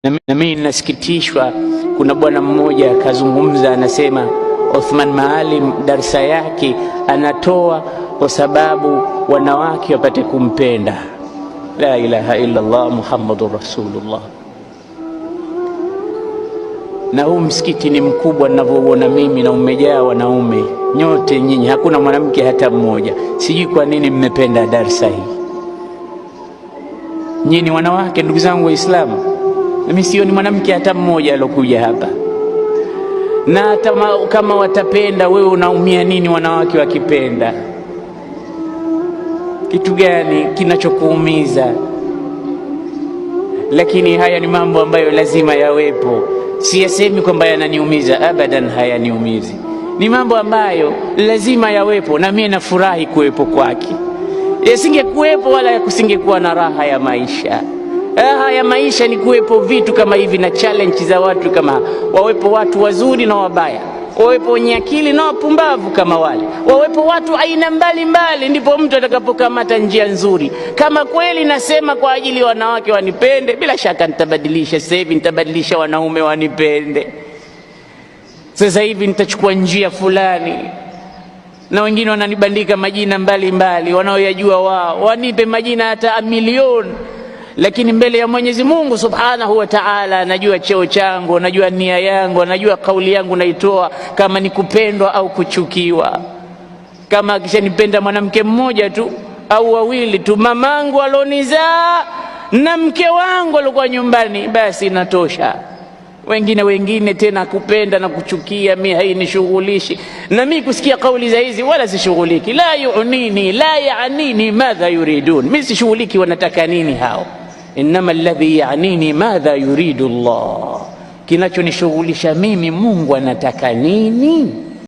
Na mimi nasikitishwa, kuna bwana mmoja akazungumza, anasema Othman Maalim darsa yake anatoa kwa sababu wanawake wapate kumpenda. La ilaha illa Allah Muhammadur Rasulullah. Na huu msikiti ni mkubwa ninavyoona mimi, na umejaa wanaume nyote nyinyi, hakuna mwanamke hata mmoja. Sijui kwa nini mmependa darsa hii. Nyinyi wanawake, ndugu zangu Waislamu, mimi sioni mwanamke hata mmoja alokuja hapa. Na hata kama watapenda, wewe unaumia nini wanawake wakipenda? Kitu gani kinachokuumiza? Lakini haya ni mambo ambayo lazima yawepo. Siyasemi kwamba yananiumiza, abadan, hayaniumizi. Ni mambo ambayo lazima yawepo, na mimi nafurahi kuwepo kwake. Yasingekuwepo wala kusingekuwa na raha ya maisha. Raha ya maisha ni kuwepo vitu kama hivi na challenge za watu kama wawepo watu wazuri na wabaya, wawepo wenye akili na wapumbavu kama wale, wawepo watu aina mbalimbali, ndipo mtu atakapokamata njia nzuri. Kama kweli nasema kwa ajili ya wanawake wanipende, bila shaka nitabadilisha. Sasa hivi nitabadilisha wanaume wanipende. Sasa hivi nitachukua njia fulani, na wengine wananibandika majina mbalimbali wanaoyajua wao, wanipe majina hata milioni, lakini mbele ya Mwenyezi Mungu Subhanahu wa Ta'ala anajua cheo changu, anajua nia yangu, anajua kauli yangu naitoa kama ni kupendwa au kuchukiwa. Kama akishanipenda mwanamke mmoja tu au wawili tu, mamangu alonizaa na mke wangu alikuwa nyumbani, basi inatosha. Wengine tena kupenda na kuchukia mimi hainishughulishi, na mimi kusikia kauli za hizi wala sishughuliki. La yu'nini la ya'nini madha yuridun, mimi sishughuliki wanataka nini hao. Innama alladhi ya'nini madha yuridu Allah, kinachonishughulisha mimi Mungu anataka nini.